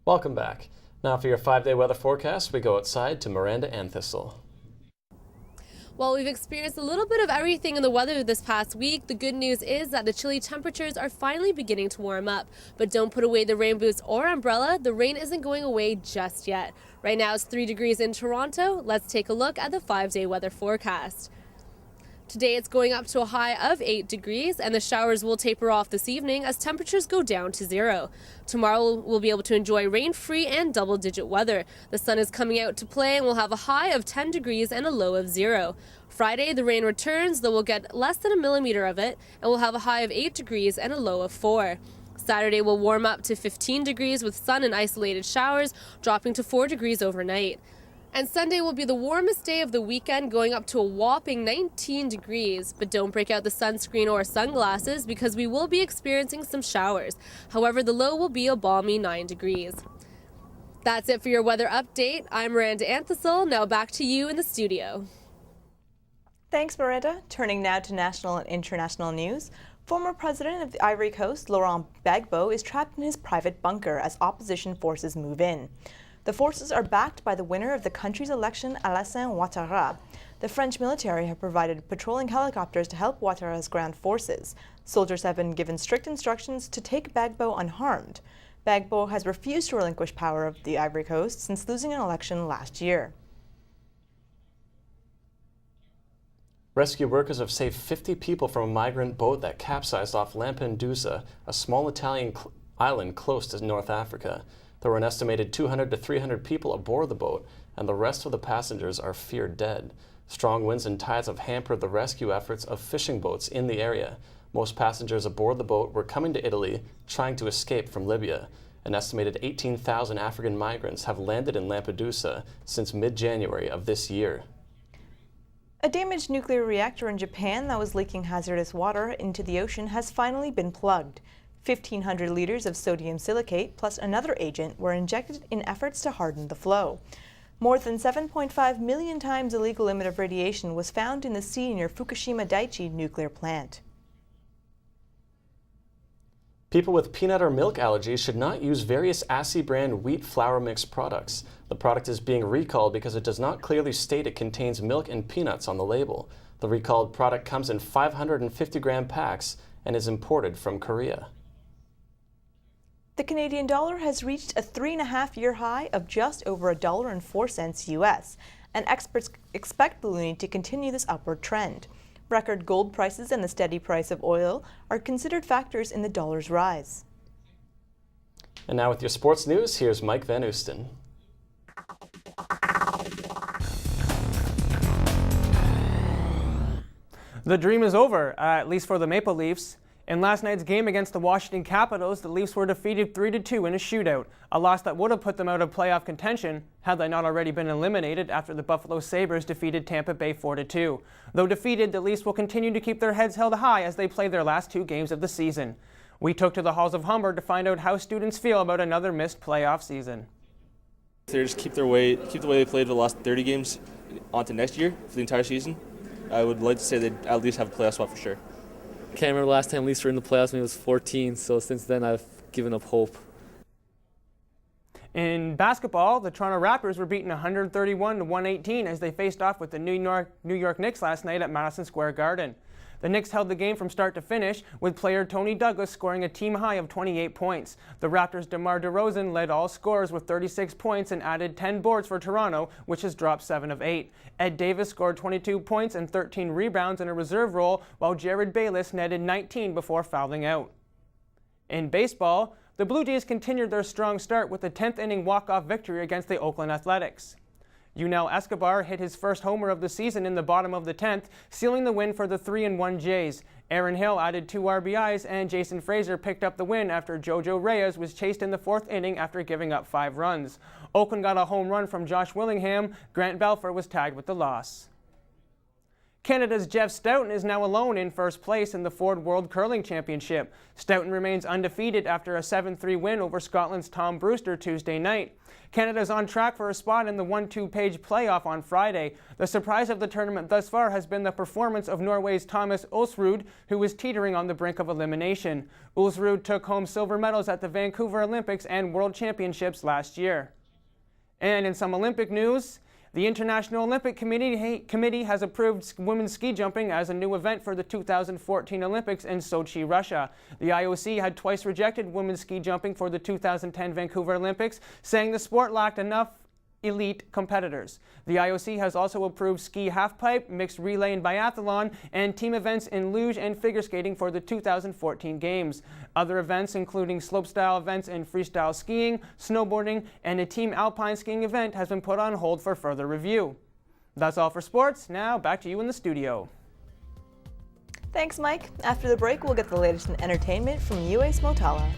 Welcome back. Now for your 5-day weather forecast, we go outside to Miranda and Thistle. While we've experienced a little bit of everything in the weather this past week, the good news is that the chilly temperatures are finally beginning to warm up. But don't put away the rain boots or umbrella. The rain isn't going away just yet. Right now it's 3 degrees in Toronto. Let's take a look at the 5-day weather forecast. Today it's going up to a high of 8 degrees, and the showers will taper off this evening as temperatures go down to 0. Tomorrow we'll be able to enjoy rain-free and double-digit weather. The sun is coming out to play and we'll have a high of 10 degrees and a low of 0. Friday the rain returns, though we'll get less than a millimeter of it, and we'll have a high of 8 degrees and a low of 4. Saturday will warm up to 15 degrees with sun and isolated showers, dropping to 4 degrees overnight. And Sunday will be the warmest day of the weekend, going up to a whopping 19 degrees. But don't break out the sunscreen or sunglasses because we will be experiencing some showers. However, the low will be a balmy 9 degrees. That's it for your weather update. I'm Miranda Anthesol. Now back to you in the studio. Thanks, Miranda. Turning now to national and international news. Former President of the Ivory Coast, Laurent Gbagbo, is trapped in his private bunker as opposition forces move in. The forces are backed by the winner of the country's election, Alassane Ouattara. The French military have provided patrolling helicopters to help Ouattara's ground forces. Soldiers have been given strict instructions to take Gbagbo unharmed. Gbagbo has refused to relinquish power of the Ivory Coast since losing an election last year. Rescue workers have saved 50 people from a migrant boat that capsized off Lampedusa, a small Italian island close to North Africa. There were an estimated 200 to 300 people aboard the boat, and the rest of the passengers are feared dead. Strong winds and tides have hampered the rescue efforts of fishing boats in the area. Most passengers aboard the boat were coming to Italy, trying to escape from Libya. An estimated 18,000 African migrants have landed in Lampedusa since mid-January of this year. A damaged nuclear reactor in Japan that was leaking hazardous water into the ocean has finally been plugged. 1,500 liters of sodium silicate plus another agent were injected in efforts to harden the flow. More than 7.5 million times the legal limit of radiation was found in the sea near Fukushima Daiichi nuclear plant. People with peanut or milk allergies should not use various ASSI brand wheat flour mix products. The product is being recalled because it does not clearly state it contains milk and peanuts on the label. The recalled product comes in 550-gram packs and is imported from Korea. The Canadian dollar has reached a 3.5-year high of just over $1.04 US, and experts expect the loonie to continue this upward trend. Record gold prices and the steady price of oil are considered factors in the dollar's rise. And now with your sports news, here's Mike Van Oosten. The dream is over, at least for the Maple Leafs. In last night's game against the Washington Capitals, the Leafs were defeated 3-2 in a shootout, a loss that would have put them out of playoff contention had they not already been eliminated after the Buffalo Sabres defeated Tampa Bay 4-2. Though defeated, the Leafs will continue to keep their heads held high as they play their last 2 games of the season. We took to the halls of Humber to find out how students feel about another missed playoff season. They just keep the way they played the last 30 games onto next year for the entire season. I would like to say they'd at least have a playoff spot for sure. Can't remember the last time Leafs were in the playoffs when he was 14, so since then I've given up hope. In basketball, the Toronto Raptors were beaten 131-118 as they faced off with the New York Knicks last night at Madison Square Garden. The Knicks held the game from start to finish, with player Tony Douglas scoring a team high of 28 points. The Raptors' DeMar DeRozan led all scorers with 36 points and added 10 boards for Toronto, which has dropped 7 of 8. Ed Davis scored 22 points and 13 rebounds in a reserve role, while Jared Bayless netted 19 before fouling out. In baseball, the Blue Jays continued their strong start with a 10th-inning walk-off victory against the Oakland Athletics. Yunel Escobar hit his first homer of the season in the bottom of the 10th, sealing the win for the 3-1 Jays. Aaron Hill added 2 RBIs, and Jason Frazier picked up the win after Jojo Reyes was chased in the 4th inning after giving up 5 runs. Oakland got a home run from Josh Willingham. Grant Belfer was tagged with the loss. Canada's Jeff Stoughton is now alone in first place in the Ford World Curling Championship. Stoughton remains undefeated after a 7-3 win over Scotland's Tom Brewster Tuesday night. Canada is on track for a spot in the 1-2-page playoff on Friday. The surprise of the tournament thus far has been the performance of Norway's Thomas Ulsrud, who was teetering on the brink of elimination. Ulsrud took home silver medals at the Vancouver Olympics and World Championships last year. And in some Olympic news, the International Olympic Committee has approved women's ski jumping as a new event for the 2014 Olympics in Sochi, Russia. The IOC had twice rejected women's ski jumping for the 2010 Vancouver Olympics, saying the sport lacked enough elite competitors. The IOC has also approved ski halfpipe, mixed relay and biathlon, and team events in luge and figure skating for the 2014 Games. Other events, including slopestyle events in freestyle skiing, snowboarding, and a team alpine skiing event, has been put on hold for further review. That's all for sports. Now back to you in the studio. Thanks, Mike. After the break, we'll get the latest in entertainment from UA Smotala.